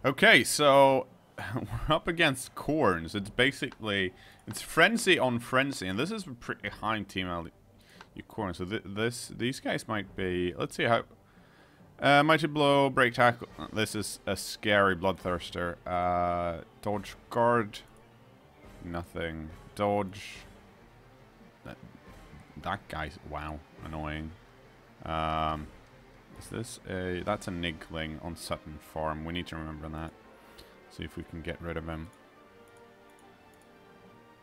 Okay, so we're up against Khornes. It's basically it's frenzy on frenzy, and this is a pretty high team value Khorne. So these guys might be. Let's see how. Mighty blow, break tackle. This is a scary bloodthirster. Dodge guard. Nothing. Dodge. That guy's wow, annoying. Is this a... That's a Nigling on Sutton Farm. We need to remember that. See if we can get rid of him.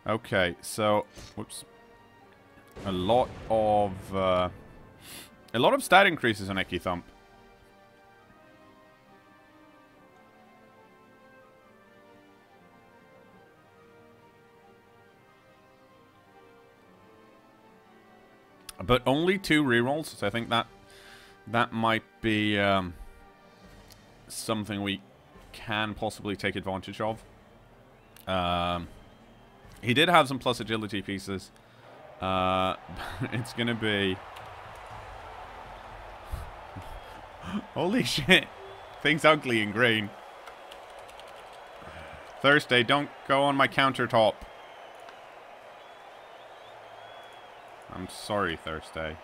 Okay, so... Whoops. A lot of stat increases on Eki Thump. But only 2 rerolls, so I think that might be something we can possibly take advantage of. He did have some plus agility pieces. It's gonna be... Holy shit! Things ugly in green. Thursday, don't go on my countertop. I'm sorry, Thursday.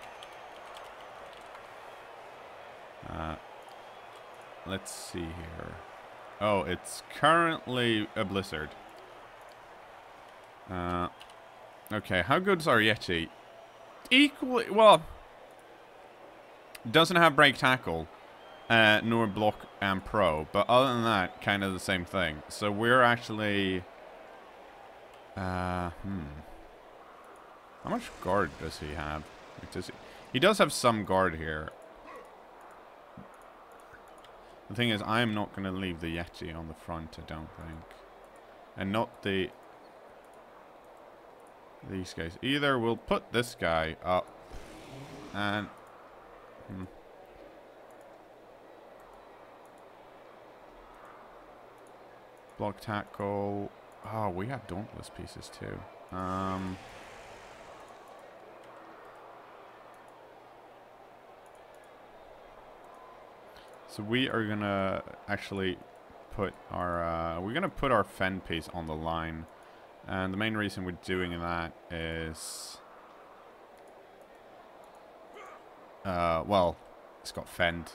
Let's see here. Oh, it's currently a blizzard. Okay, how good's our Yeti? Equally, well, doesn't have break tackle, nor block and pro, but other than that, kind of the same thing. So we're actually, How much guard does he have? He does have some guard here. The thing is, I'm not going to leave the Yeti on the front, I don't think. And not these guys. Either we'll put this guy up and... Block tackle. Oh, we have dauntless pieces too. So we are gonna actually put our we're gonna put our fend piece on the line, and the main reason we're doing that is well, it's got fend.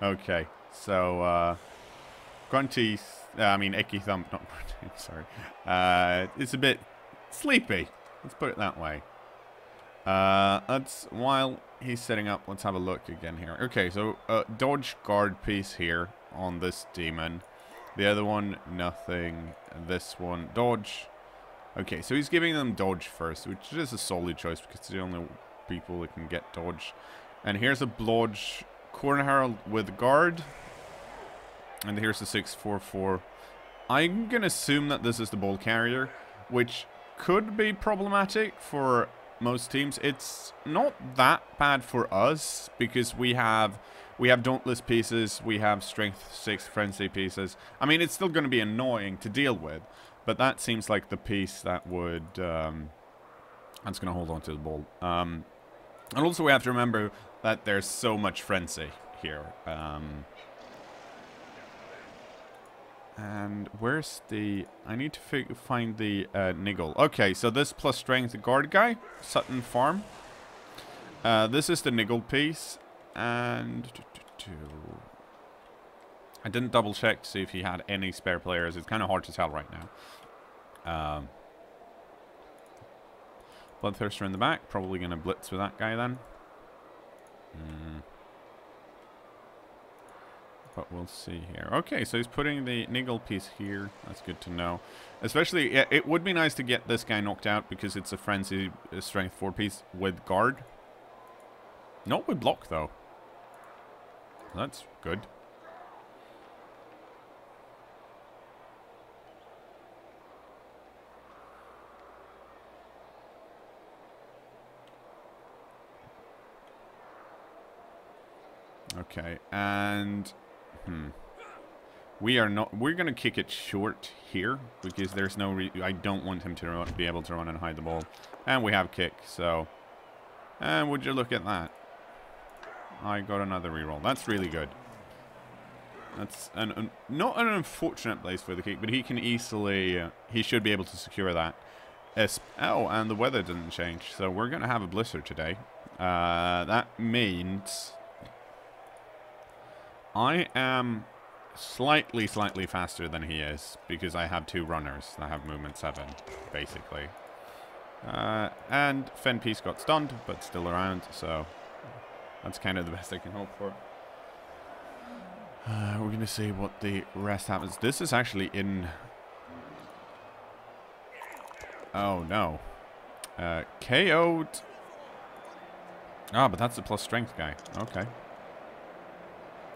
Okay, so Grunty, I mean Eki Thump, not Grunty, sorry. It's a bit sleepy, let's put it that way. While he's setting up, let's have a look again here. Okay, so dodge guard piece here on this demon. The other one, nothing. This one, dodge. Okay, so he's giving them dodge first, which is a solid choice because it's the only people that can get dodge. And here's a blodge Khorne Herald with guard. And here's the 644. I'm going to assume that this is the ball carrier, which could be problematic for most teams. It's not that bad for us because we have dauntless pieces, we have strength 6 frenzy pieces. I mean, it's still going to be annoying to deal with, but that seems like the piece that would that's going to hold on to the ball. And also we have to remember that there's so much frenzy here. And where's the... I need to find the niggle. Okay, so this plus strength guard guy, Sutton Farm. This is the niggle piece. And... I didn't double check to see if he had any spare players. It's kind of hard to tell right now. Bloodthirster in the back. Probably going to blitz with that guy then. But we'll see here. Okay, so he's putting the niggle piece here. That's good to know. Especially, it would be nice to get this guy knocked out because it's a frenzy strength 4 piece with guard. Not with block though. That's good. Okay, and... We are not. We're gonna kick it short here because there's no. I don't want him to be able to run and hide the ball, and we have kick. So, and would you look at that? I got another reroll. That's really good. That's not an unfortunate place for the kick, but he can easily. He should be able to secure that. Oh, and the weather didn't change, so we're gonna have a blizzard today. That means I am slightly faster than he is because I have 2 runners that have movement 7, basically. And Fen Peace got stunned, but still around, so that's kind of the best I can hope for. We're going to see what the rest happens. This is actually in... Oh, no. KO'd... Ah, but that's the plus strength guy. Okay.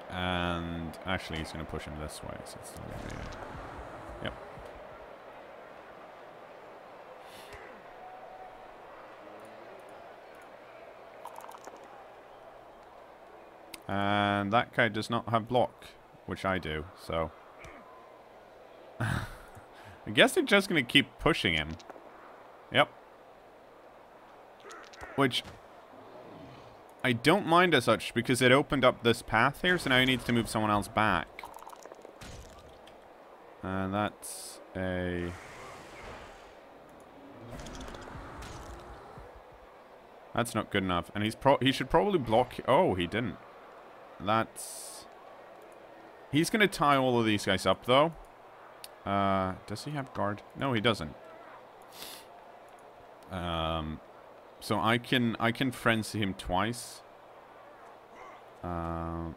And actually, he's going to push him this way, so it's still going to be... Yep. And that guy does not have block, which I do, so... I guess they're just going to keep pushing him. Yep. Which... I don't mind as such, because it opened up this path here, so now he needs to move someone else back. And that's a... That's not good enough. And he should probably block... Oh, he didn't. That's... He's going to tie all of these guys up, though. Does he have guard? No, he doesn't. So I can frenzy him twice. Well,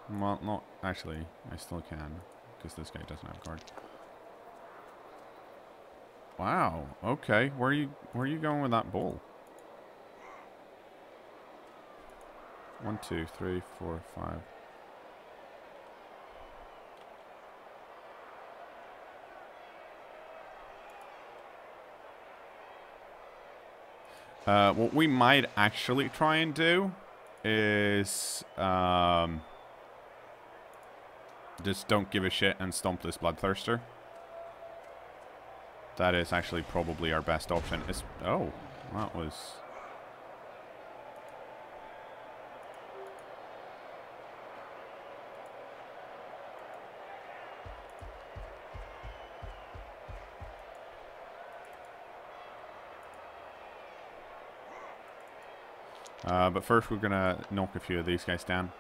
not actually. I still can because this guy doesn't have guard. Wow. Okay. Where are you going with that ball? 1, 2, 3, 4, 5. What we might actually try and do is just don't give a shit and stomp this Bloodthirster. That is actually probably our best option. Oh, that was... but first we're going to knock a few of these guys down.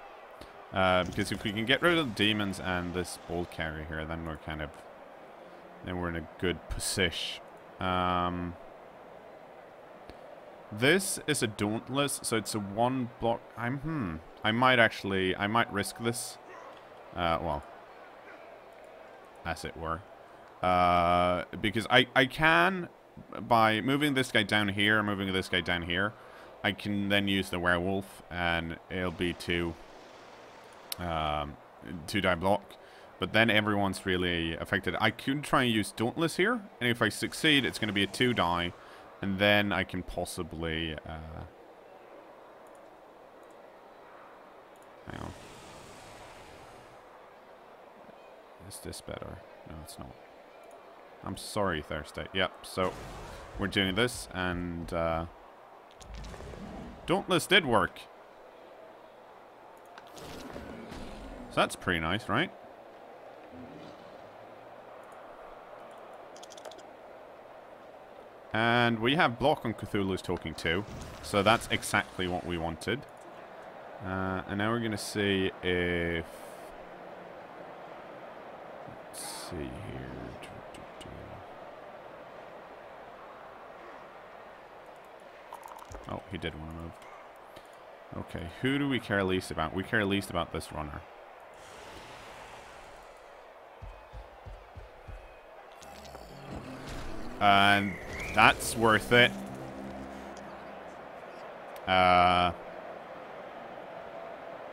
Because if we can get rid of the demons and this ball carry here, then we're kind of... Then we're in a good position. This is a Dauntless, so it's a 1 block... I might risk this. Well, as it were. Because I can, by moving this guy down here, moving this guy down here, I can then use the werewolf, and it'll be 2 die block. But then everyone's really affected. I could try and use Dauntless here, and if I succeed, it's going to be a 2 die, and then I can possibly... hang on. Is this better? No, it's not. I'm sorry, Thursday. Yep, so we're doing this, and... Dauntless did work. So that's pretty nice, right? And we have block on Cthulhu's Talking To, so that's exactly what we wanted. And now we're going to see if... Let's see here. Oh, he did want to move. Okay, who do we care least about? We care least about this runner. And that's worth it.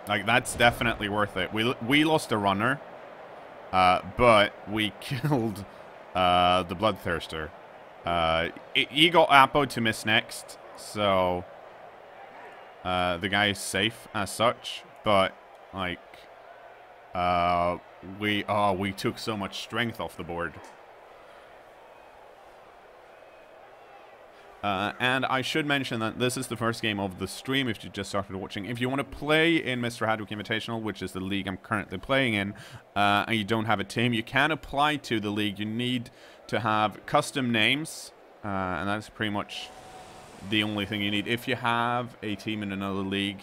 Like, that's definitely worth it. We lost a runner, but we killed the Bloodthirster. He got Apo to miss next. So, the guy is safe as such, but, like, We took so much strength off the board. And I should mention that this is the first game of the stream if you just started watching. If you want to play in Mr. Hadwick Invitational, which is the league I'm currently playing in, and you don't have a team, you can apply to the league. You need to have custom names, and that's pretty much the only thing you need. If you have a team in another league,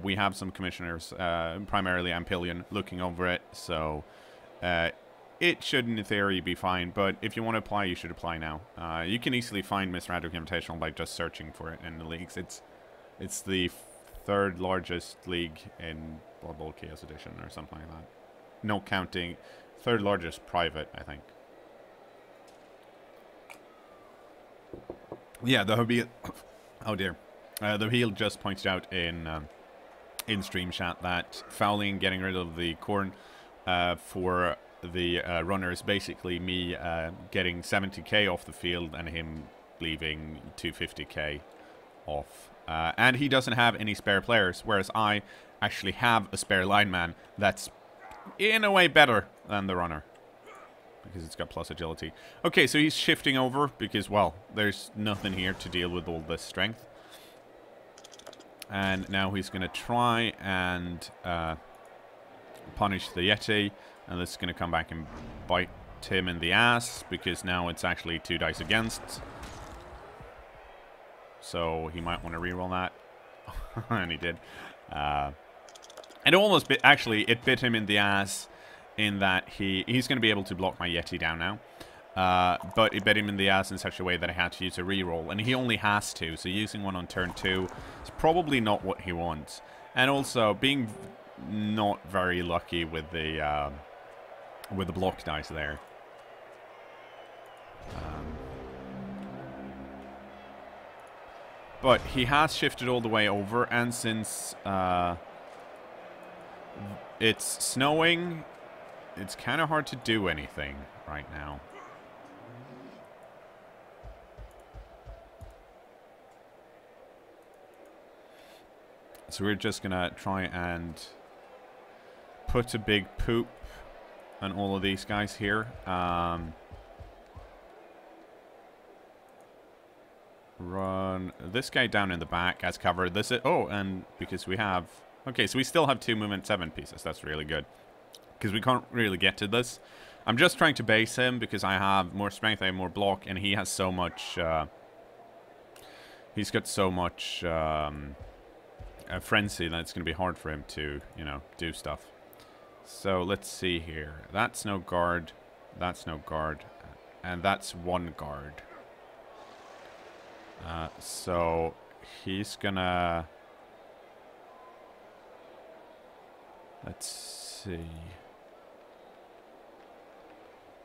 we have some commissioners, primarily Ampillion, looking over it, so it should, in theory, be fine, but if you want to apply, you should apply now. You can easily find Mr. Hadwick Invitational by just searching for it in the leagues. It's the third largest league in Blood Bowl Chaos Edition or something like that. No counting, third largest private, I think. Yeah, the Habil... Oh dear. The Habil just pointed out in stream chat that fouling, getting rid of the Khorne for the runner is basically me getting 70k off the field and him leaving 250k off. And he doesn't have any spare players, whereas I actually have a spare lineman that's in a way better than the runner, because it's got plus agility. Okay, so he's shifting over because, well, there's nothing here to deal with all this strength. And now he's going to try and punish the Yeti. And this is going to come back and bite him in the ass, because now it's actually 2 dice against. So he might want to reroll that. And he did. And almost bit, actually, it bit him in the ass in that he's going to be able to block my Yeti down now. But it bit him in the ass in such a way that I had to use a reroll. And he only has 2, so using one on turn 2 is probably not what he wants. And also, being not very lucky with the block dice there. But he has shifted all the way over, and since it's snowing, it's kind of hard to do anything right now. So we're just gonna try and put a big poop on all of these guys here. Run this guy down in the back as cover. This is, oh, and because we have, okay, so we still have 2 movement 7 pieces. That's really good, because we can't really get to this. I'm just trying to base him because I have more strength, I have more block, and he has so much. He's got so much frenzy that it's going to be hard for him to, you know, do stuff. So let's see here. That's no guard. That's no guard, and that's 1 guard. So he's gonna, let's see.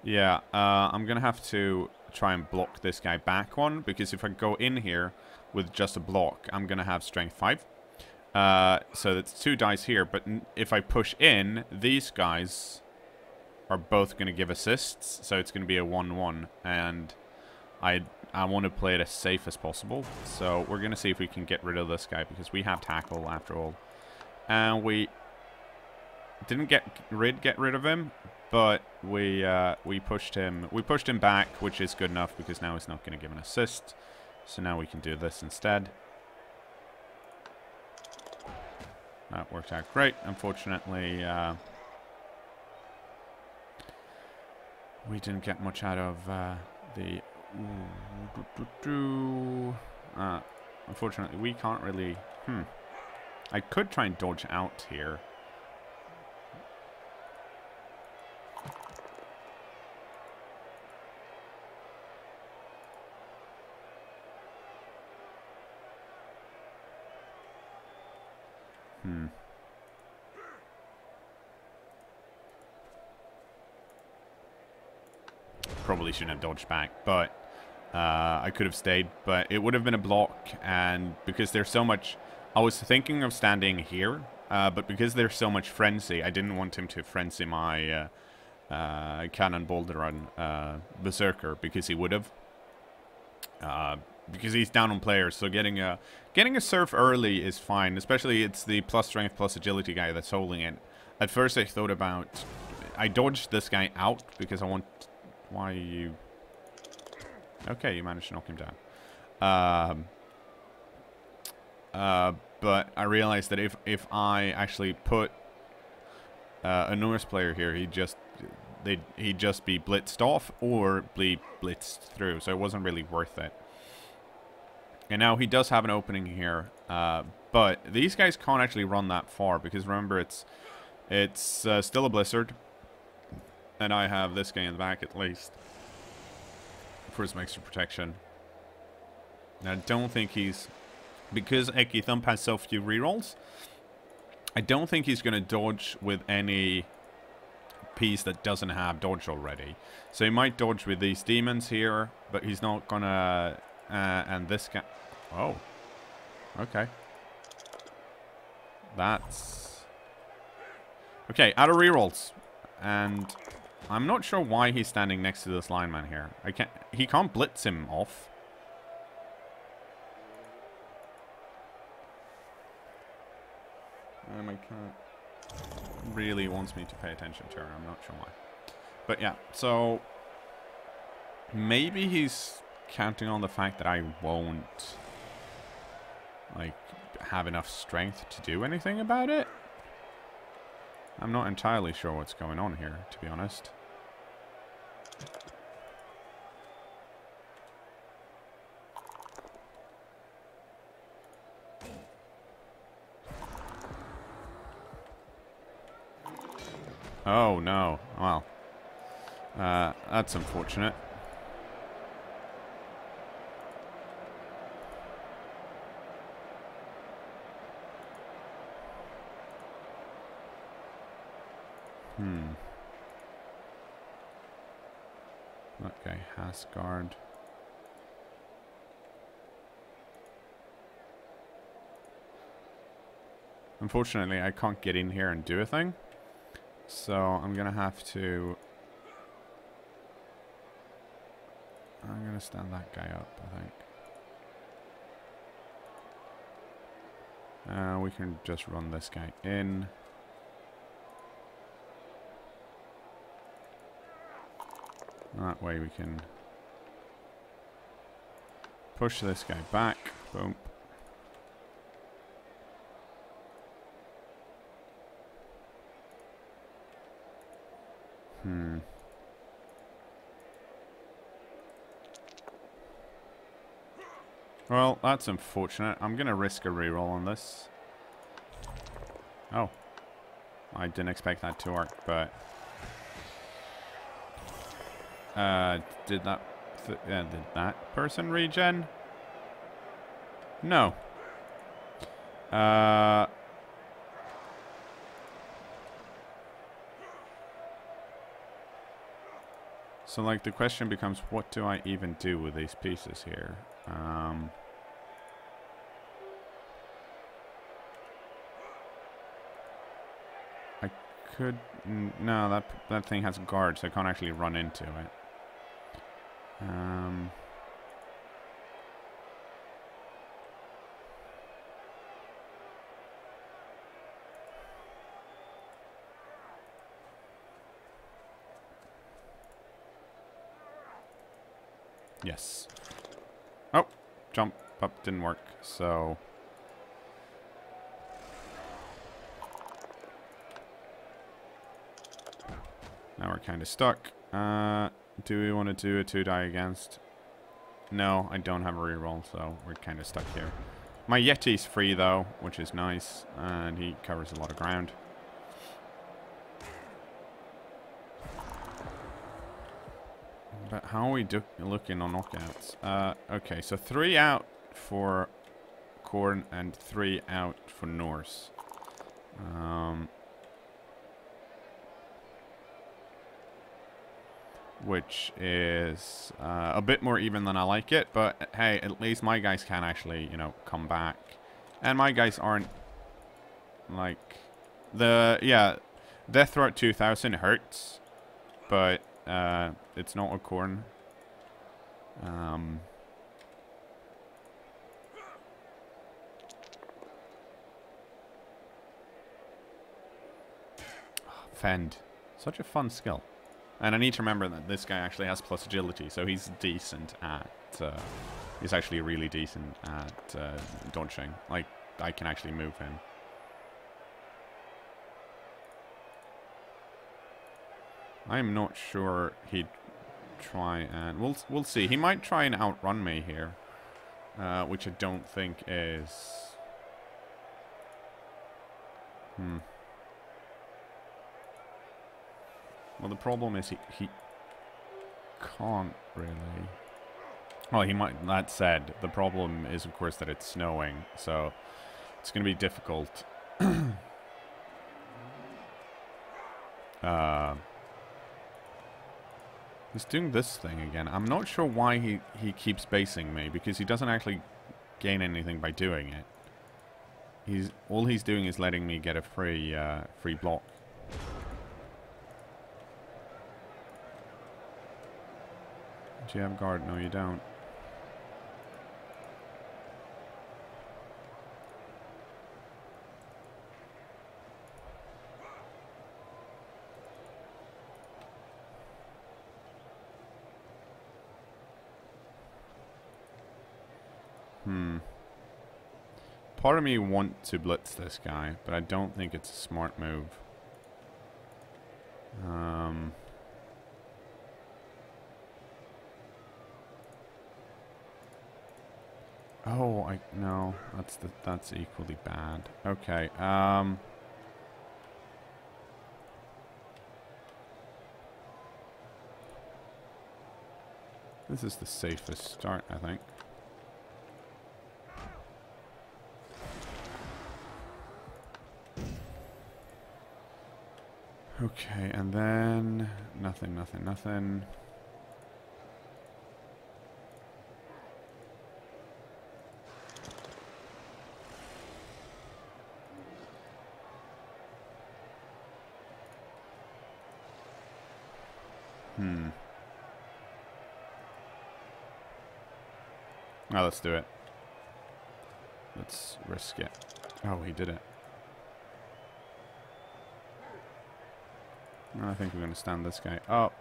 Yeah, I'm gonna have to try and block this guy back 1, because if I go in here with just a block, I'm gonna have strength 5. So that's 2 dice here, but if I push in, these guys are both gonna give assists, so it's gonna be a 1-1, and I want to play it as safe as possible. So we're going to see if we can get rid of this guy, because we have tackle after all. And we didn't get rid of him, but we pushed him back, which is good enough, because now he's not going to give an assist. So now we can do this instead. That worked out great. Unfortunately, we didn't get much out of the... unfortunately, we can't really... I could try and dodge out here. Probably shouldn't have dodged back, but I could have stayed, but it would have been a block, and because there's so much... I was thinking of standing here, but because there's so much frenzy, I didn't want him to frenzy my Cannon Boulder run Berserker, because he would have. because he's down on players. So getting a surf early is fine, especially it's the plus strength plus agility guy that's holding it. At first I thought about, I dodged this guy out because I want. Why are you? Okay, you managed to knock him down. But I realized that if I actually put a Norse player here, he'd just be blitzed off or be blitzed through, so it wasn't really worth it. And now he does have an opening here, but these guys can't actually run that far because remember it's still a blizzard, and I have this guy in the back at least for some extra protection. And I don't think he's, because Eki Thump has so few rerolls, I don't think he's going to dodge with any piece that doesn't have dodge already. So he might dodge with these demons here, but he's not going to... and this guy... Oh. Okay. That's... Okay, out of rerolls. And I'm not sure why he's standing next to this lineman here. He can't blitz him off. My cat really wants me to pay attention to her. I'm not sure why. But yeah, so maybe he's counting on the fact that I won't like have enough strength to do anything about it. I'm not entirely sure what's going on here, to be honest. Oh, no. Well, that's unfortunate. Okay, Hasgard. Unfortunately, I can't get in here and do a thing. So I'm gonna have to... I'm gonna stand that guy up, I think. We can just run this guy in. That way we can push this guy back. Boom. Well, that's unfortunate. I'm going to risk a reroll on this. Oh. I didn't expect that to work, but... did that person regen? No. So, like, the question becomes, what do I even do with these pieces here? I could... No, that thing has a guard, so I can't actually run into it. Yes. Oh, jump up didn't work, so... Now we're kind of stuck. Do we want to do a 2-die against? No, I don't have a reroll, so we're kind of stuck here. My Yeti's free, though, which is nice, and he covers a lot of ground. But how are we looking on knockouts? Okay, so 3 out for Khorne and 3 out for Norse. Which is a bit more even than I like it, but hey, at least my guys can actually, you know, come back. And my guys aren't, like, Death Throw at 2000 hurts, but it's not a Khorne. Fend. Such a fun skill. And I need to remember that this guy actually has plus agility, so he's decent at... he's actually really decent at dodging. Like, I can actually move him. I'm not sure he'd try and... We'll see. He might try and outrun me here. Which I don't think is... Well, the problem is he can't really... Well, he might... That said, the problem is, of course, that it's snowing. So, it's going to be difficult. He's doing this thing again. I'm not sure why he keeps basing me, because he doesn't actually gain anything by doing it. All he's doing is letting me get a free block. Do you have guard? No, you don't. Part of me wants to blitz this guy, but I don't think it's a smart move. Oh, no, that's equally bad. Okay, this is the safest start, I think. Okay, and then nothing. Oh, let's do it. Let's risk it. Oh, he did it. I think we're going to stand this guy up.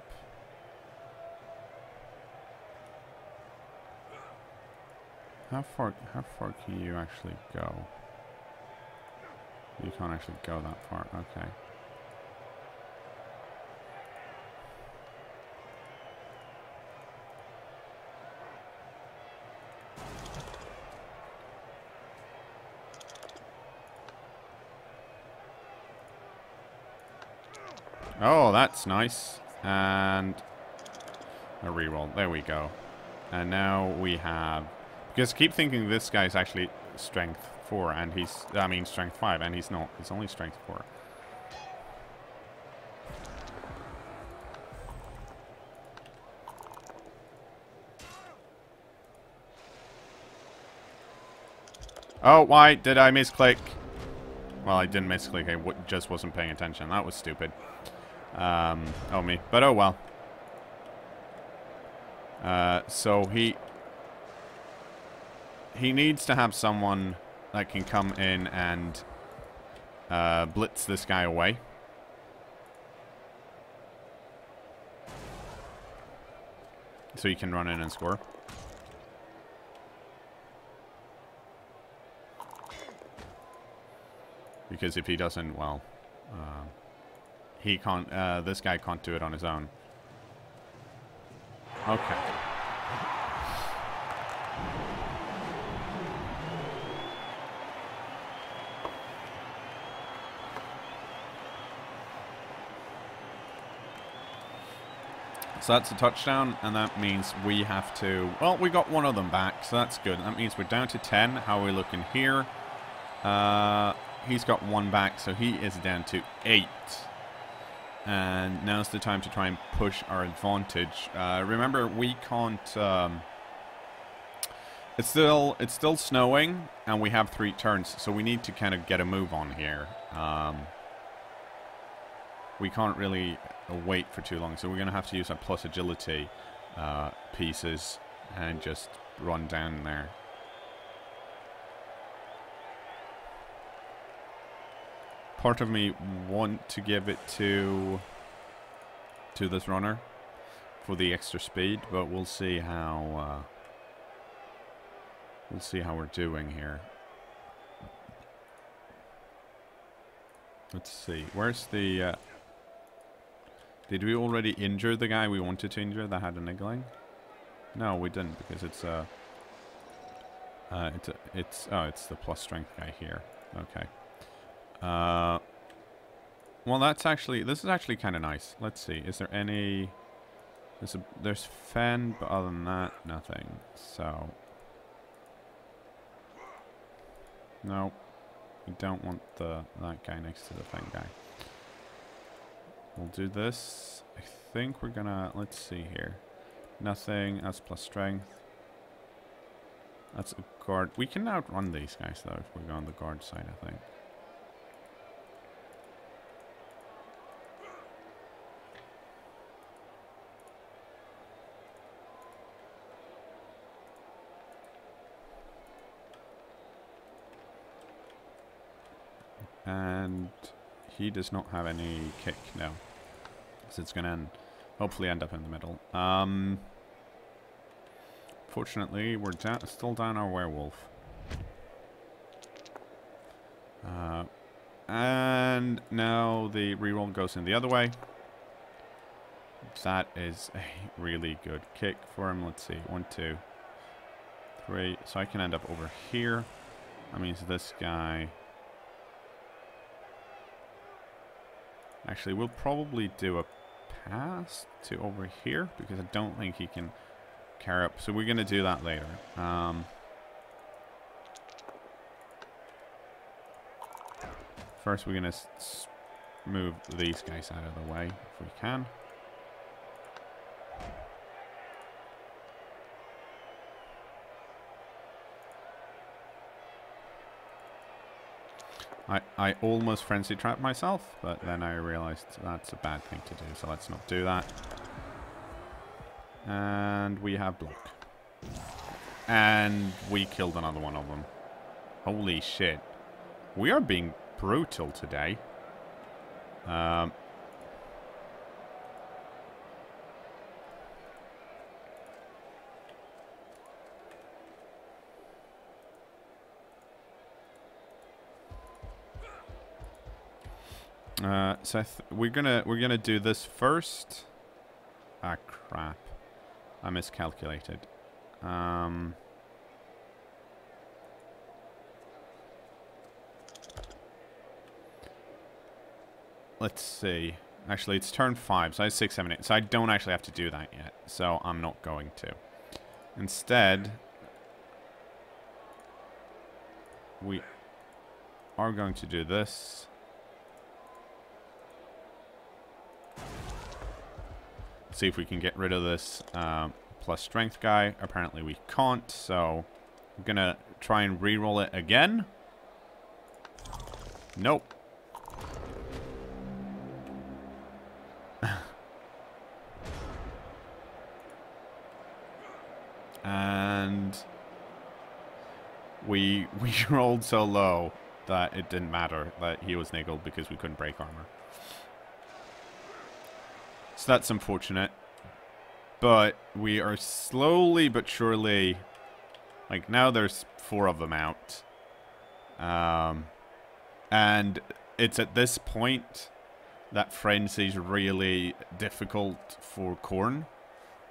How far can you actually go? You can't actually go that far. Okay. Oh, that's nice. And a reroll. There we go. And now we have... Because I keep thinking this guy's actually strength 4, and he's... I mean, strength 5, and he's not. He's only strength 4. Oh, why did I misclick? Well, I didn't misclick. I just wasn't paying attention. That was stupid. Oh me. But oh well. So he needs to have someone that can come in and blitz this guy away. So he can run in and score. Because if he doesn't, well, he can't, this guy can't do it on his own. Okay. So that's a touchdown, and that means we have to... Well, we got one of them back, so that's good. That means we're down to 10. How are we looking here? He's got 1 back, so he is down to 8. And now's the time to try and push our advantage. Remember, we can't... It's still snowing, and we have 3 turns, so we need to kind of get a move on here. We can't really wait for too long, so we're going to have to use our plus agility pieces and just run down there. part of me want to give it to this runner for the extra speed, but we'll see how we're doing here. Let's see. Where's the? Did we already injure the guy we wanted to injure that had a niggling? No, we didn't, because it's the plus strength guy here. Okay. Well, this is actually kind of nice. Let's see. Is there any? There's Fen, but other than that, nothing. So no, we don't want that guy next to the Fen guy. We'll do this. I think we're gonna. Let's see here. Nothing. That's plus strength. That's a guard. We can outrun these guys though if we go on the guard side, I think. And he does not have any kick now. So it's going to hopefully end up in the middle. Fortunately, we're still down our werewolf. And now the reroll goes in the other way. That is a really good kick for him. Let's see. 1, 2, 3. So I can end up over here. That means this guy... Actually, we'll probably do a pass to over here because I don't think he can carry up. So we're going to do that later. First, we're going to move these guys out of the way if we can. I almost frenzy trapped myself, but then I realized that's a bad thing to do, so let's not do that. And we have block. And we killed another one of them. Holy shit. We are being brutal today. So we're gonna do this first. Ah, crap! I miscalculated. Let's see. Actually, it's turn 5, so I have 6, 7, 8. So I don't actually have to do that yet. So I'm not going to. Instead, we are going to do this. See if we can get rid of this plus strength guy. Apparently we can't, so I'm gonna try and re-roll it again. Nope. And we rolled so low that it didn't matter that he was niggled because we couldn't break armor. So that's unfortunate. But we are slowly but surely... Like, now there's 4 of them out. And it's at this point that frenzy is really difficult for Khorne.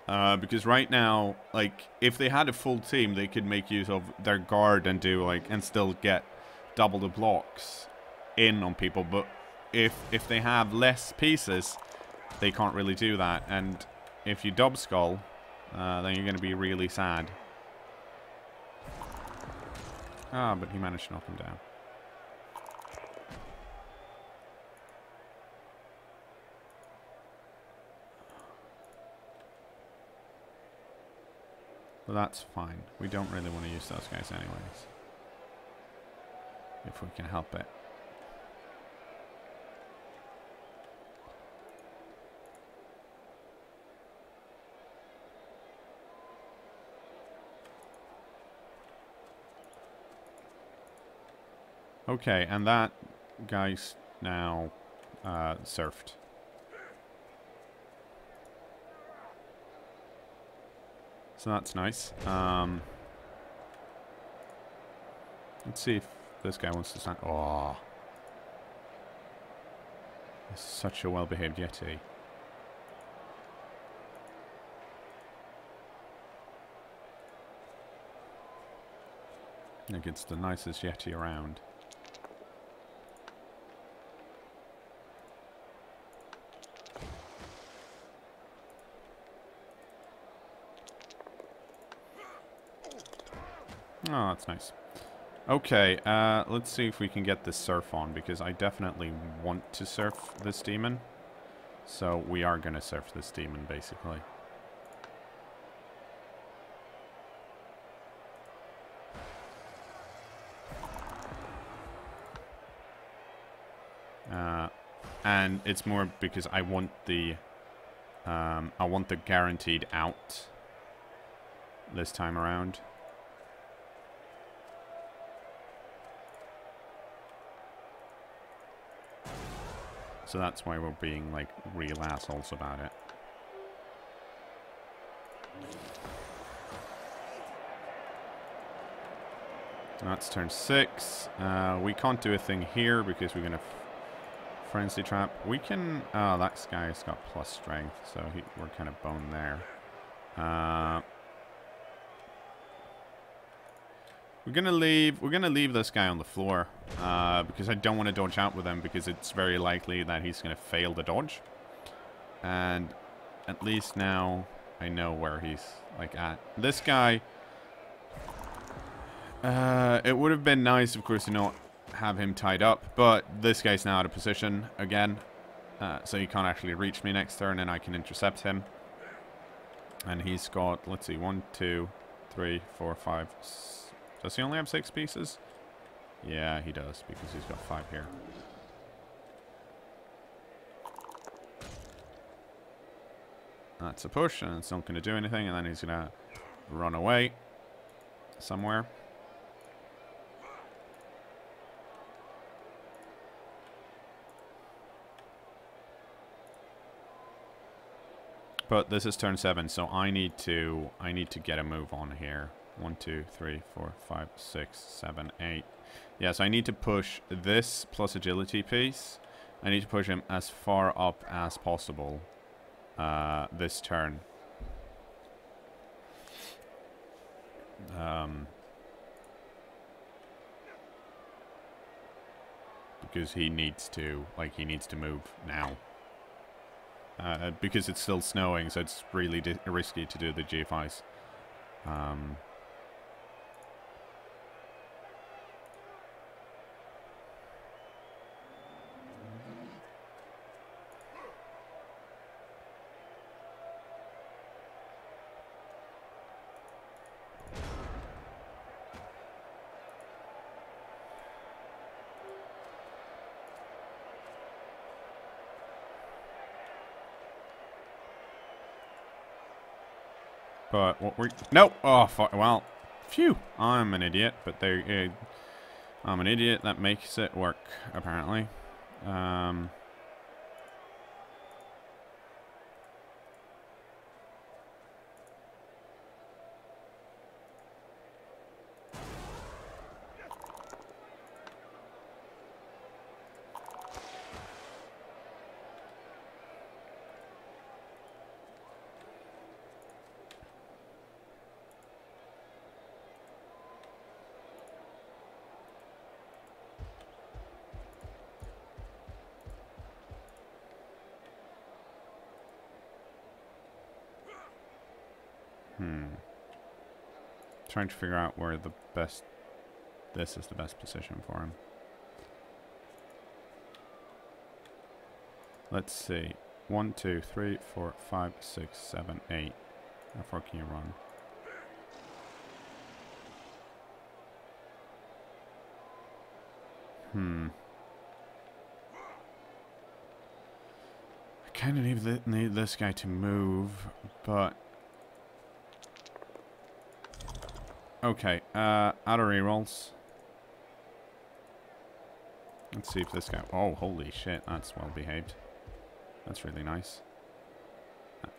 Because right now, like, if they had a full team, they could make use of their guard and do, like, and still get double the blocks in on people. But if they have less pieces... They can't really do that, and if you dub skull, then you're going to be really sad. Ah, but he managed to knock him down. But that's fine. We don't really want to use those guys anyways. If we can help it. Okay, and that guy's now surfed. So that's nice. Let's see if this guy wants to stand. Oh. This is such a well-behaved Yeti. Like, it's the nicest Yeti around. Oh, that's nice. Okay, let's see if we can get this surf on, because I definitely want to surf this demon. So we are going to surf this demon, basically. And it's more because I want the guaranteed out this time around. So that's why we're being, like, real assholes about it. So that's turn 6. We can't do a thing here because we're going to frenzy trap. We can... Oh, that guy's got plus strength, so we're kind of boned there. We're gonna leave this guy on the floor because I don't want to dodge out with him, because it's very likely that he's gonna fail the dodge. And at least now I know where he's like at. This guy, it would have been nice, of course, to not have him tied up, but this guy's now out of position again, so he can't actually reach me next turn, and I can intercept him. And he's got, let's see, 1, 2, 3, 4, 5. Does he only have 6 pieces? Yeah, he does, because he's got 5 here. That's a push, and it's not going to do anything, and then he's going to run away somewhere. But this is turn 7, so I need to get a move on here. 1, 2, 3, 4, 5, 6, 7, 8. Yeah, so I need to push this plus agility piece. I need to push him as far up as possible this turn. Because he needs to move now. Because it's still snowing, so it's really risky to do the GFIs. But what we're... No! Oh, well, phew. I'm an idiot, but I'm an idiot that makes it work, apparently. Trying to figure out where this is the best position for him. Let's see. 1, 2, 3, 4, 5, 6, 7, 8. How far can you run? I kind of need this guy to move, but... Okay, out of rerolls. Let's see if this guy... Oh, holy shit. That's well behaved. That's really nice.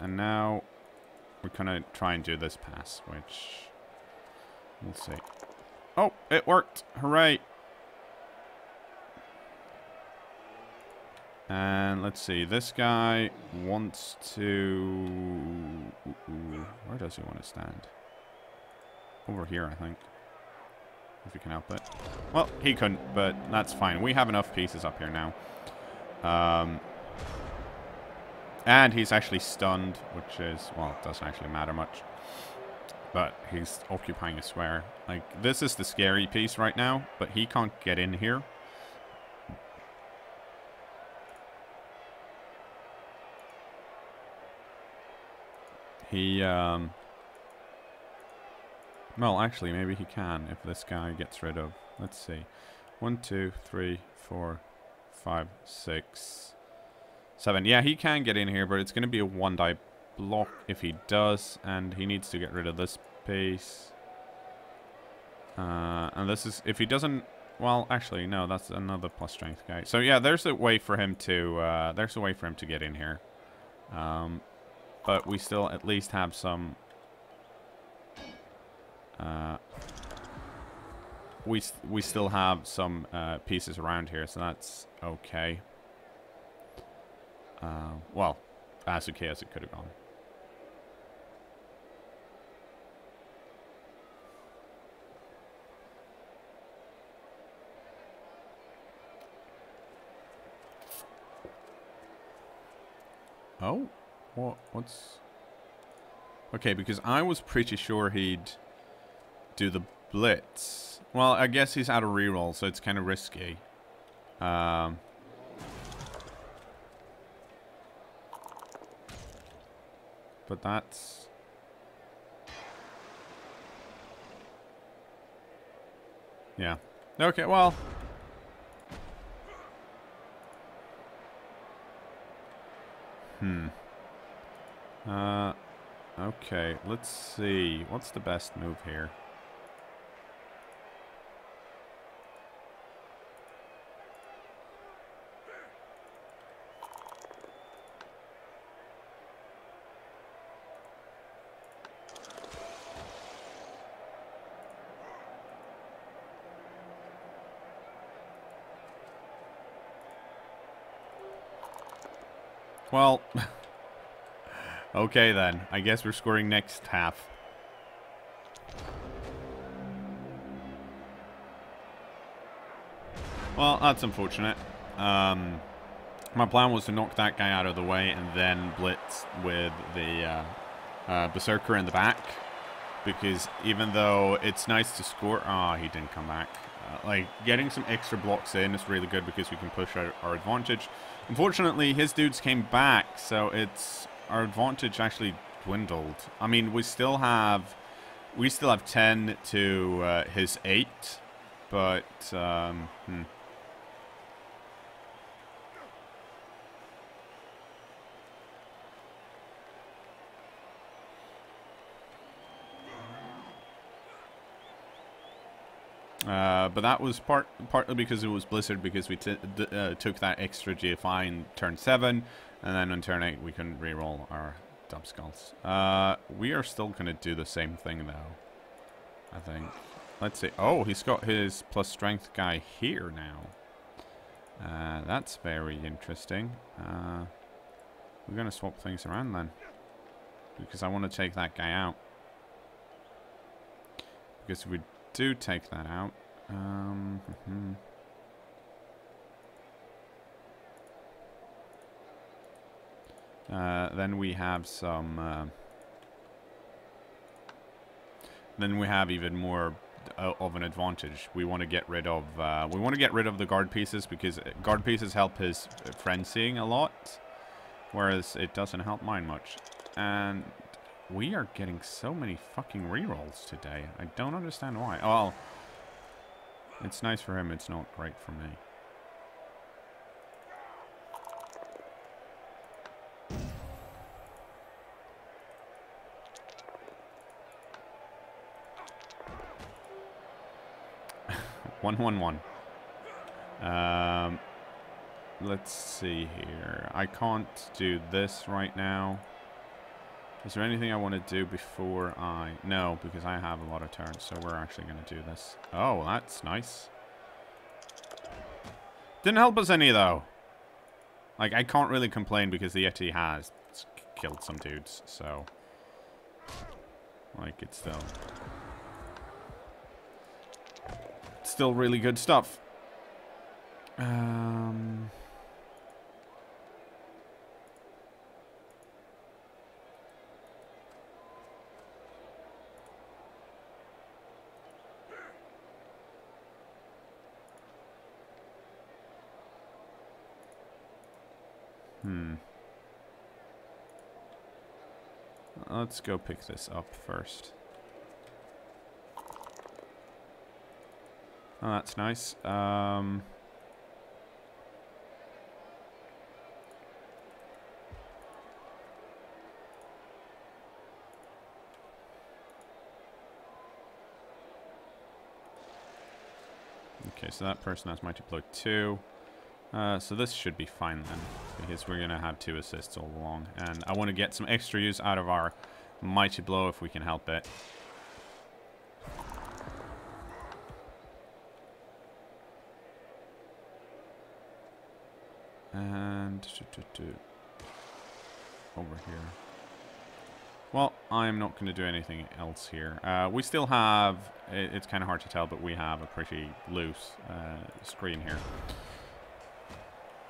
And now we're going to try and do this pass, which... We'll see. Oh, it worked. Hooray. And let's see. This guy wants to... Where does he want to stand? Over here, I think. If you can help it. Well, he couldn't, but that's fine. We have enough pieces up here now. And he's actually stunned, which is... Well, it doesn't actually matter much. But he's occupying a square. Like, this is the scary piece right now, but he can't get in here. He, well, actually, maybe he can if this guy gets rid of... Let's see. 1, 2, 3, 4, 5, 6, 7. Yeah, he can get in here, but it's going to be a 1-die block if he does, and he needs to get rid of this piece. And this is... If he doesn't... Well, actually, no, that's another plus strength guy. So, yeah, there's a way for him to... there's a way for him to get in here. But we still at least have some... we still have some pieces around here, so that's okay. Well, as okay as it could have gone. Oh, what's... Okay, because I was pretty sure he'd do the blitz. Well, I guess he's out of reroll, so it's kind of risky. But that's... Yeah. Okay, well... Okay, let's see. What's the best move here? Well... Okay then, I guess we're scoring next half. Well, that's unfortunate. My plan was to knock that guy out of the way and then blitz with the Berserker in the back. Because even though it's nice to score... Oh, he didn't come back. Like, getting some extra blocks in is really good because we can push our advantage. Unfortunately, his dudes came back, so it's... Our advantage actually dwindled. I mean, we still have 10 to his 8, but but that was partly because it was Blizzard, because we took that extra GFI in turn 7, and then on turn 8 we couldn't reroll our dub skulls. We are still going to do the same thing though, I think. Let's see. Oh, he's got his plus strength guy here now. That's very interesting. We're going to swap things around then, because I want to take that guy out. Because if we do take that out, then we have some then we have even more of an advantage. We want to get rid of the guard pieces, because guard pieces help his friend seeing a lot, whereas it doesn't help mine much. And we are getting so many fucking rerolls today. I don't understand why. Oh, well, it's nice for him. It's not great for me. One. Let's see here. I can't do this right now. Is there anything I want to do before I... No, because I have a lot of turns, so we're actually going to do this. Oh, that's nice. Didn't help us any, though. Like, I can't really complain because the Yeti has killed some dudes, so... Like, it's still really good stuff. Let's go pick this up first. Oh, that's nice. Okay, so that person has Mighty Blow 2. So this should be fine then, because we're going to have 2 assists all along. And I want to get some extra use out of our Mighty Blow if we can help it. And over here. Well, I'm not going to do anything else here. We still have, it's kind of hard to tell, but we have a pretty loose screen here.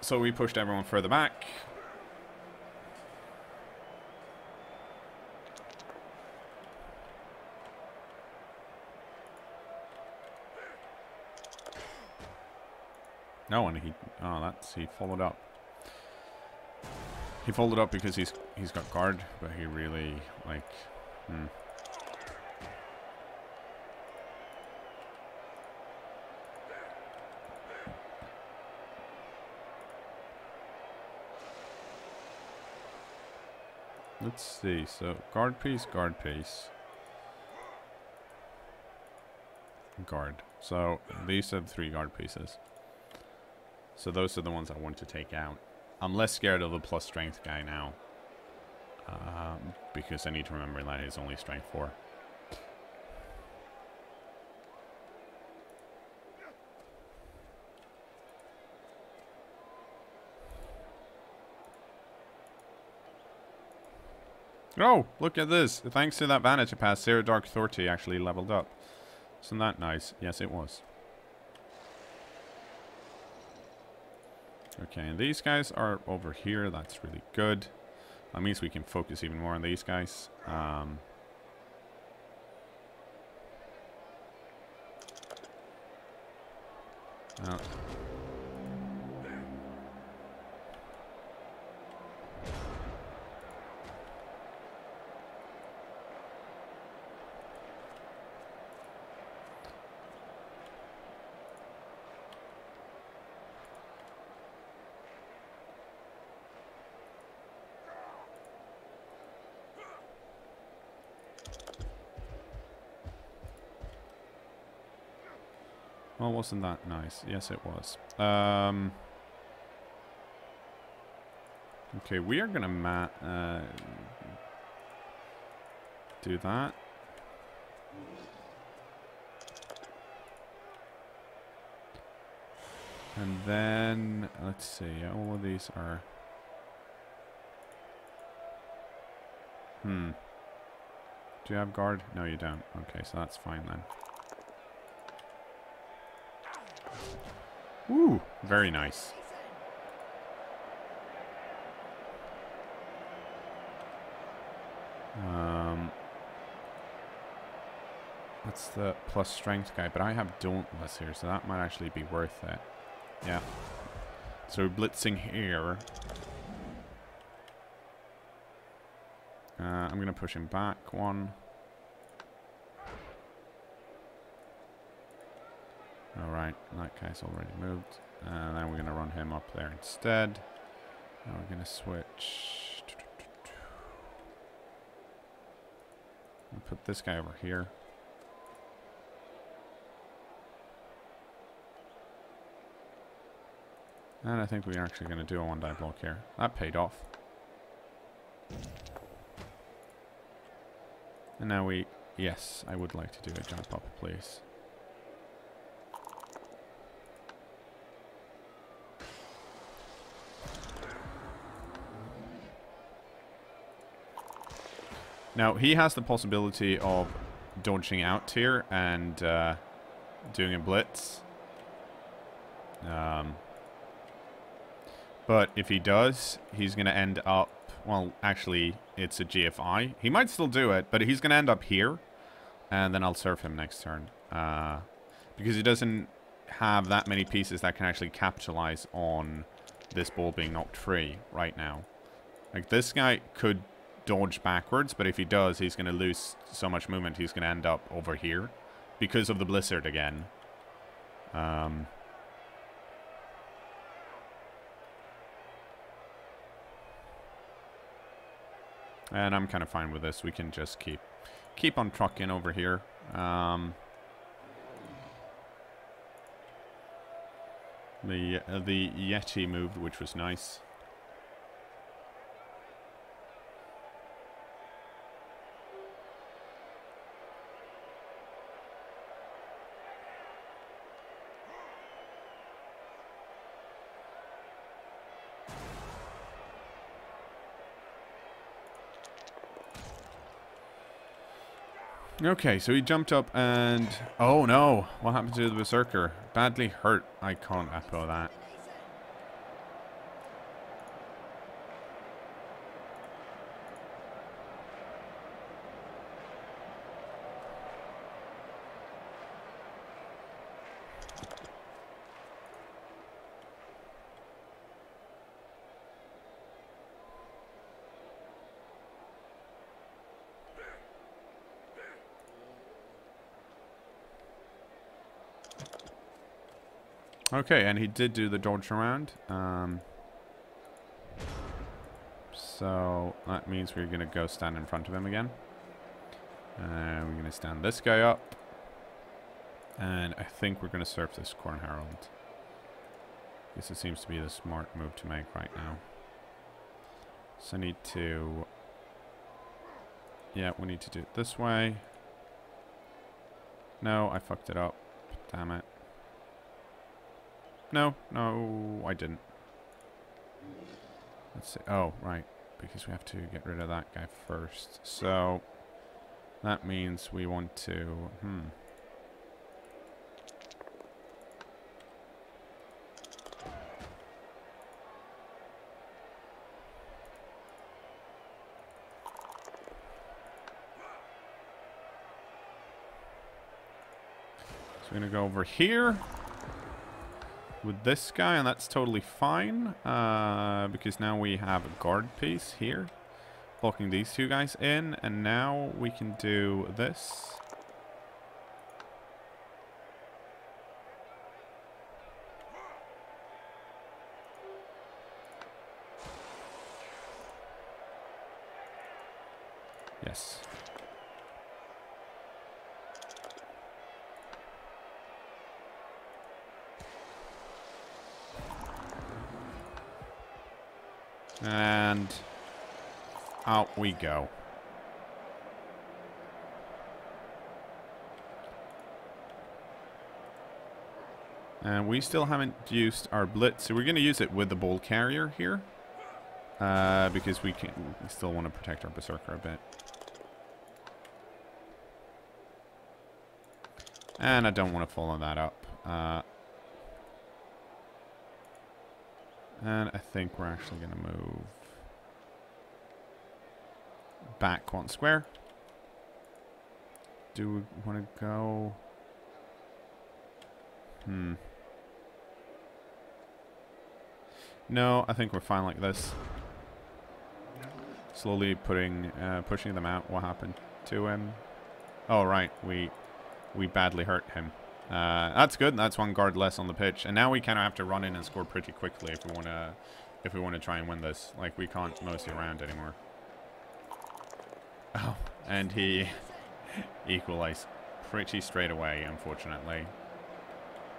So we pushed everyone further back. No, and he followed up. He followed up because he's got guard, but he really, like, Let's see, so guard piece, guard. So these are the 3 guard pieces. So those are the ones I want to take out. I'm less scared of the plus strength guy now. Because I need to remember that he's only strength 4. Oh, look at this. Thanks to that Vanity Pass, Sarah Dark Authority actually leveled up. Isn't that nice? Yes, it was. Okay, and these guys are over here. That's really good. That means we can focus even more on these guys. Well, wasn't that nice? Yes, it was. Okay, we are gonna do that. And then, let's see, all of these are... Do you have guard? No, you don't. Okay, so that's fine then. Ooh, very nice. That's the plus strength guy, but I have Dauntless here, so that might actually be worth it. Yeah. So blitzing here. I'm going to push him back 1. Alright, that guy's already moved. And then we're going to run him up there instead. Now we're going to switch. I'll put this guy over here. And I think we're actually going to do a one-die block here. That paid off. And now we... Yes, I would like to do a jump up, please. Now, he has the possibility of dodging out here and doing a blitz. But if he does, he's going to end up... Well, actually, it's a GFI. He might still do it, but he's going to end up here. And then I'll serve him next turn. Because he doesn't have that many pieces that can actually capitalize on this ball being knocked free right now. Like, this guy could dodge backwards, but if he does, he's going to lose so much movement, he's going to end up over here. Because of the blizzard again. And I'm kind of fine with this. We can just keep on trucking over here. The Yeti moved, which was nice. Okay, so he jumped up and... Oh no! What happened to the Berserker? Badly hurt. I can't echo that. Okay, and he did do the dodge around. So that means we're going to go stand in front of him again. We're going to stand this guy up. And I think we're going to surf this Khorne Herald. Because it seems to be the smart move to make right now. So I need to... Yeah, we need to do it this way. No, I fucked it up. Damn it. No, I didn't. Let's see. Oh, right. Because we have to get rid of that guy first. So, that means we want to... So we're going to go over here with this guy, and that's totally fine, because now we have a guard piece here blocking these two guys in, and now we can do this. Yes. And out we go. And we still haven't used our blitz, so we're going to use it with the ball carrier here. Because we still want to protect our Berserker a bit. And I don't want to follow that up. And I think we're actually going to move back one square. Do we want to go? No, I think we're fine like this. Slowly pushing them out. What happened to him? Oh, right. We badly hurt him. That's good. That's one guard less on the pitch, and now we kind of have to run in and score pretty quickly if we want to try and win this. Like, we can't mosey around anymore. Oh, and he equalized pretty straight away, unfortunately.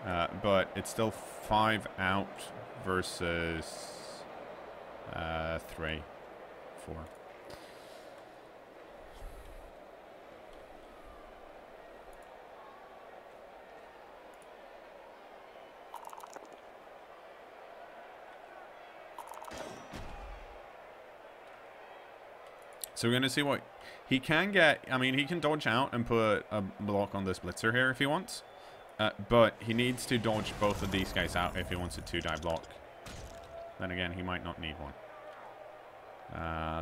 But it's still 5 out versus 3, 4. So we're going to see what he can get. I mean, he can dodge out and put a block on this blitzer here if he wants. But he needs to dodge both of these guys out if he wants a 2-die block. Then again, he might not need one.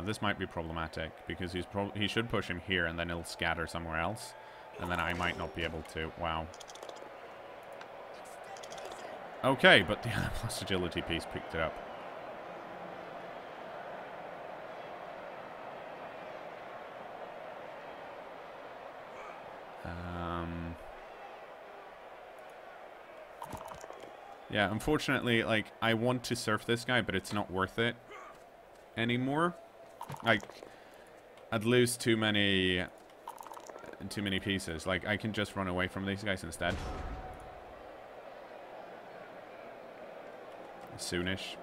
This might be problematic because he should push him here and then he'll scatter somewhere else. And then I might not be able to. Wow. Okay, but the plus agility piece picked it up. Yeah, unfortunately, like, I want to surf this guy, but it's not worth it anymore. Like, I'd lose too many pieces. Like, I can just run away from these guys instead. Soonish.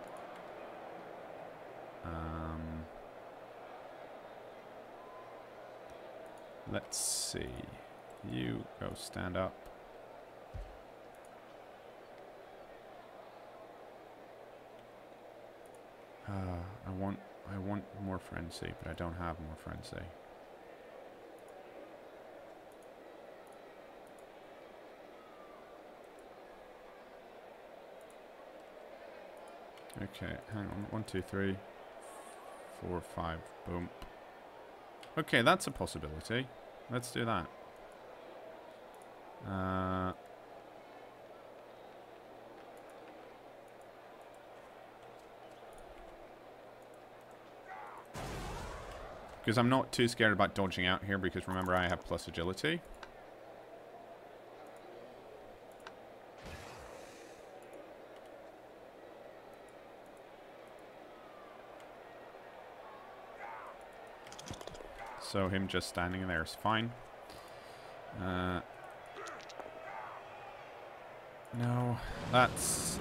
Let's see. You go stand up. I want more frenzy, but I don't have more frenzy. Okay, hang on. 1, 2, 3, 4, 5. Boom. Okay, that's a possibility. Let's do that. Because I'm not too scared about dodging out here because remember I have plus agility. So him just standing there is fine. No, that's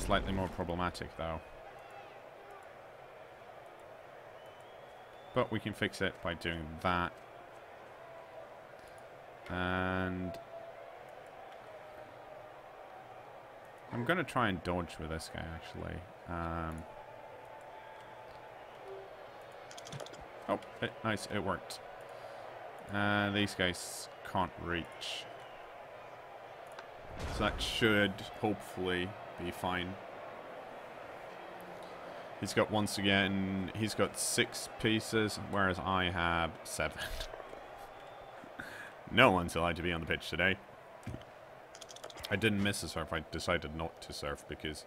slightly more problematic though. But we can fix it by doing that. And I'm going to try and dodge with this guy, actually. Oh, nice, it worked. These guys can't reach. So that should hopefully be fine. He's got, once again, he's got 6 pieces, whereas I have 7. No one's allowed to be on the pitch today. I didn't miss a surf. I decided not to surf because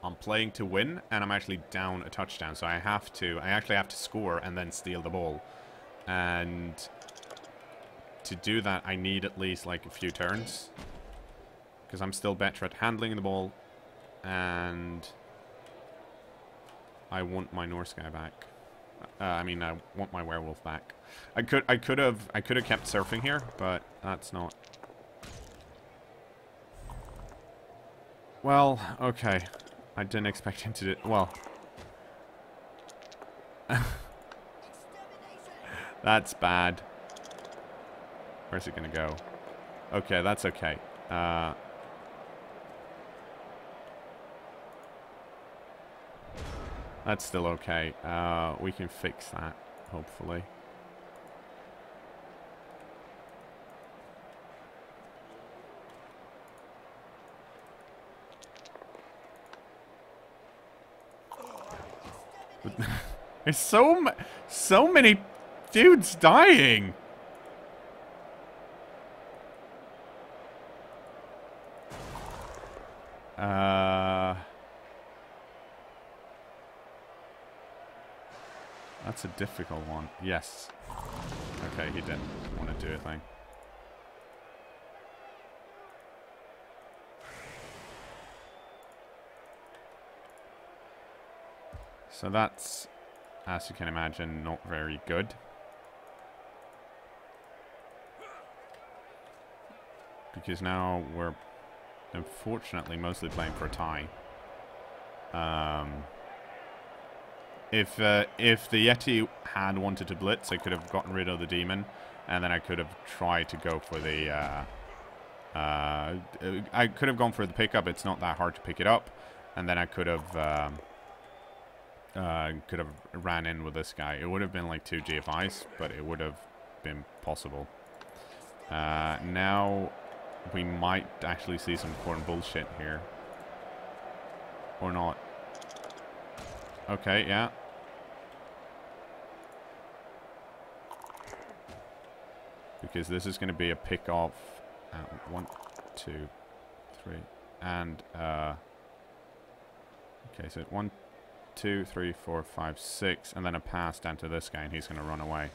I'm playing to win, and I'm actually down a touchdown. So I actually have to score and then steal the ball. And to do that, I need at least like a few turns. Because I'm still better at handling the ball, and I want my Norse guy back. I mean, I want my werewolf back. I could have kept surfing here, but that's not. Well, okay. I didn't expect him to do. Well, that's bad. Where's it gonna go? Okay, that's okay. That's still okay. We can fix that, hopefully. There's so many dudes dying. That's a difficult one. Yes. Okay, he didn't want to do a thing. So that's, as you can imagine, not very good. Because now we're unfortunately mostly playing for a tie. If the Yeti had wanted to blitz, I could have gotten rid of the demon, and then I could have tried to go for the I could have gone for the pickup. It's not that hard to pick it up, and then I could have ran in with this guy. It would have been like 2 GFIs, but it would have been possible. Now we might actually see some Khorne bullshit here, or not. Okay, yeah. Because this is going to be a pick off. 1, 2, 3, and okay, so 1, 2, 3, 4, 5, 6, and then a pass down to this guy, and he's going to run away.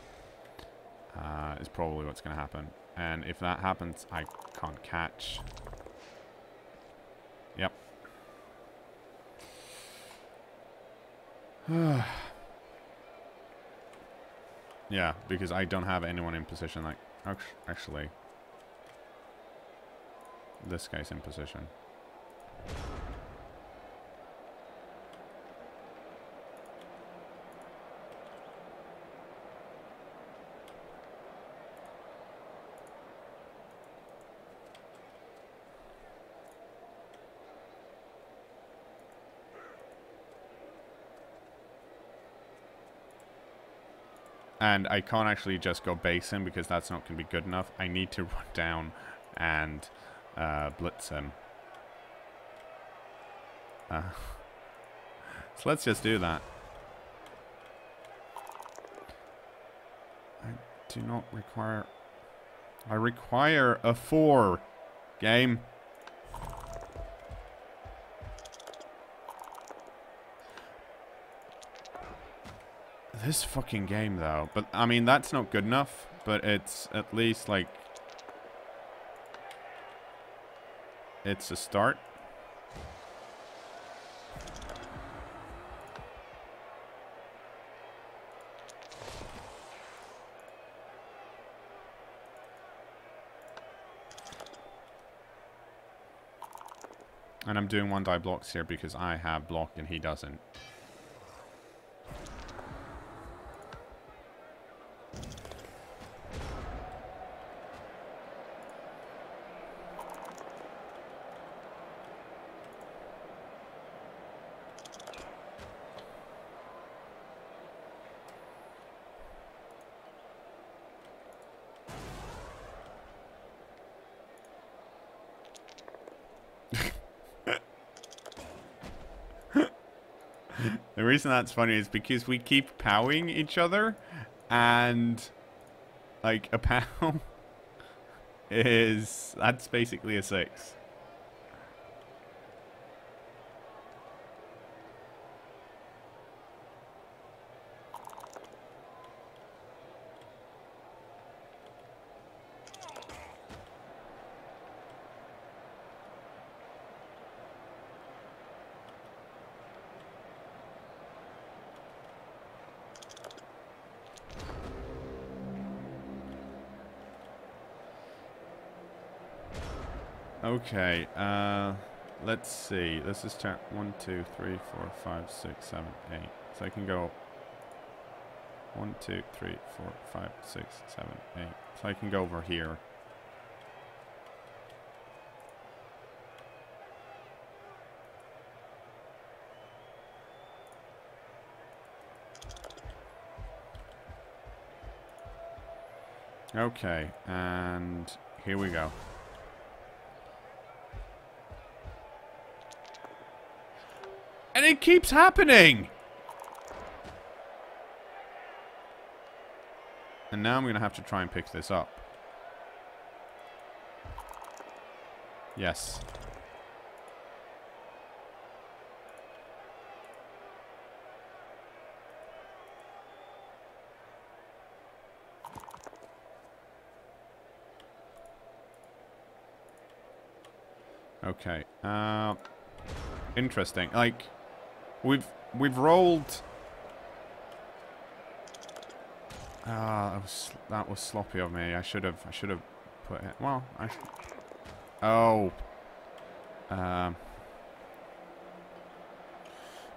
Is probably what's going to happen. And if that happens, I can't catch. Yep. Yeah, because I don't have anyone in position. Like, actually, this guy's in position. And I can't actually just go base him because that's not going to be good enough. I need to run down and blitz him. So let's just do that. I do not require... I require a 4 game. This fucking game, though. But, I mean, that's not good enough. But it's at least, like... It's a start. And I'm doing 1 die blocks here because I have block and he doesn't. The reason that's funny is because we keep powing each other, and like a pow that's basically a 6. Okay, let's see. This is 1, 2, 3, 4, 5, 6, 7, 8. So I can go 1, 2, 3, 4, 5, 6, 7, 8. So I can go over here. Okay, and here we go. And it keeps happening! And now I'm going to have to try and pick this up. Yes. Okay. Interesting. Like... We've rolled. That was sloppy of me. I should have put it. Well,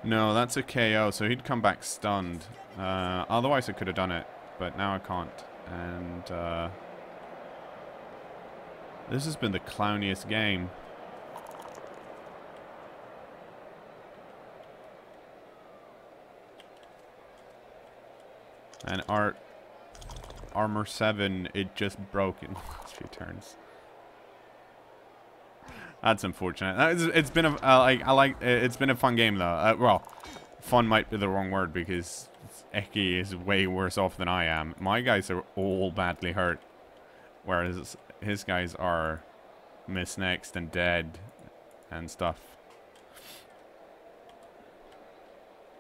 No, that's a KO, so he'd come back stunned. Otherwise I could have done it, but now I can't. And this has been the clowniest game. And our armor 7, it just broke in the last few turns. That's unfortunate. It's been a it's been a fun game though. Well, fun might be the wrong word because Eki is way worse off than I am. My guys are all badly hurt, whereas his guys are missed next and dead and stuff.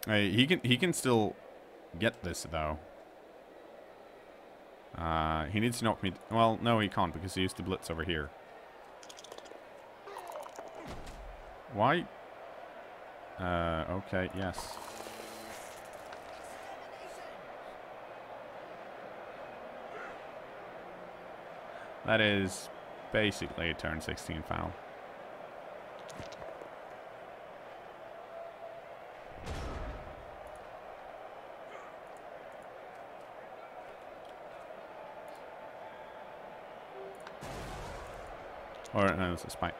He can still get this though. He needs to knock me. Well, no, he can't because he used the blitz over here. Why? Okay, yes. That is basically a turn 16 foul. Or, no, it's a spike.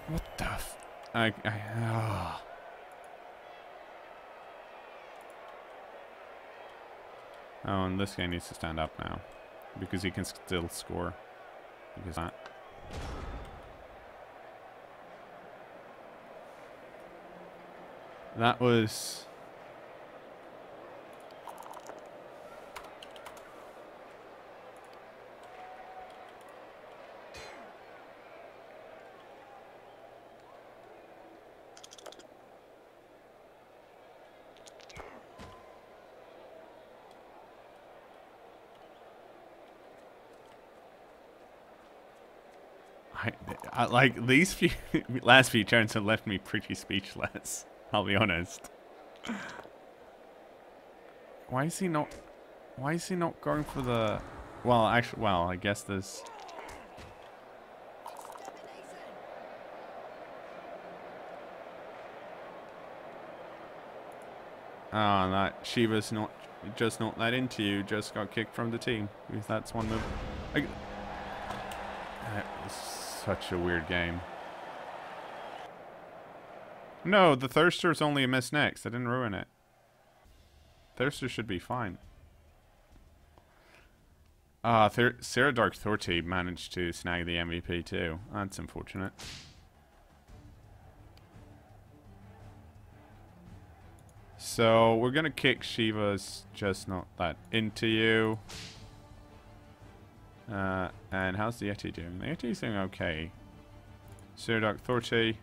What the f... Oh, and this guy needs to stand up now. Because he can still score. Because that... That was... I like these few last few turns have left me pretty speechless. I'll be honest. Why is he not going for the? Well, actually, well, I guess there's. Oh, that Shiva's not that into you. Just got kicked from the team. Because that's one move. That was such a weird game. No, the Thirster's only a miss next. I didn't ruin it. Thirster should be fine. Sarah Dark Thorty managed to snag the MVP too. That's unfortunate. So we're gonna kick Shiva's just not that into you. And how's the Yeti doing? The Yeti's doing okay. Sarah Dark Thorty.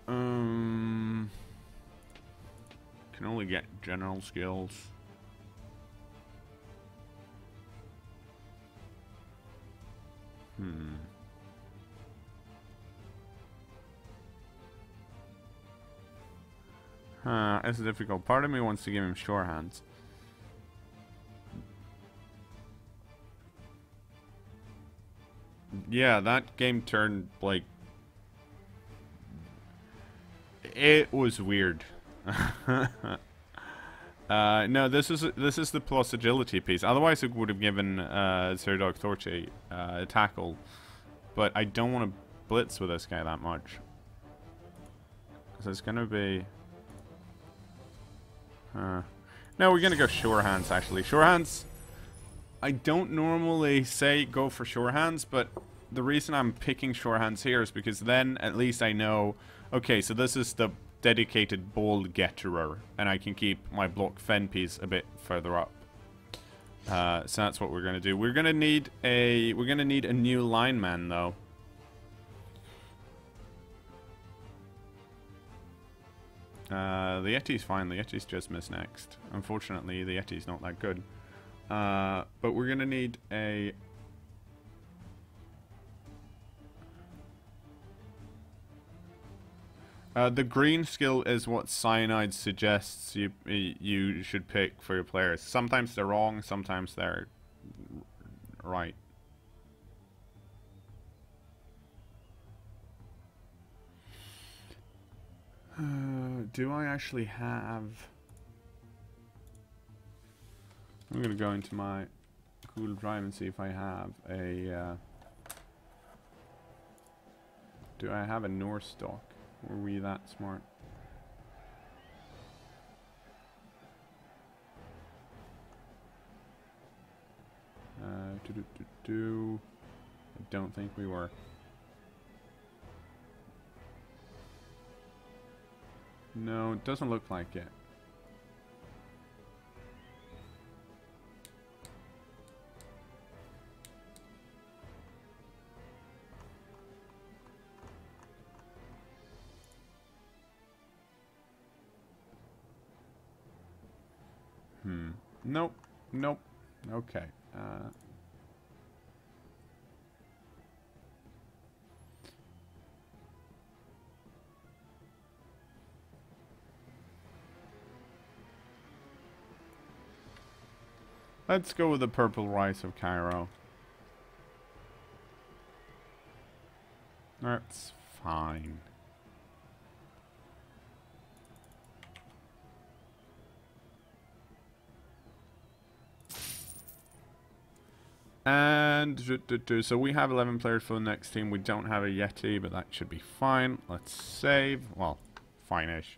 Can only get general skills. It's difficult. Part of me wants to give him sure hands. Yeah, that game turned like it was weird. No, this is the plus agility piece. Otherwise, it would have given Serdog Thorche a tackle, but I don't want to blitz with this guy that much. So it's gonna be. No, we're gonna go sure hands. Actually, sure hands. I don't normally say go for sure hands, but the reason I'm picking sure hands here is because then at least I know, okay, so this is the dedicated ball getterer, and I can keep my block fen piece a bit further up. So that's what we're gonna do. We're gonna need a new lineman though. The Yeti's fine. The Yeti's just missed next. Unfortunately, the Yeti's not that good. But we're gonna need a. The green skill is what Cyanide suggests you should pick for your players. Sometimes they're wrong, sometimes they're right. Do I actually have... I'm gonna go into my Google Drive and see if I have a... do I have a cKnoor stock? Were we that smart? I don't think we were. No, it doesn't look like it. Nope. Nope. Okay. Let's go with the purple rice of Cairo. That's fine. And so we have 11 players for the next team. We don't have a Yeti, but that should be fine. Let's save. Well, fine-ish.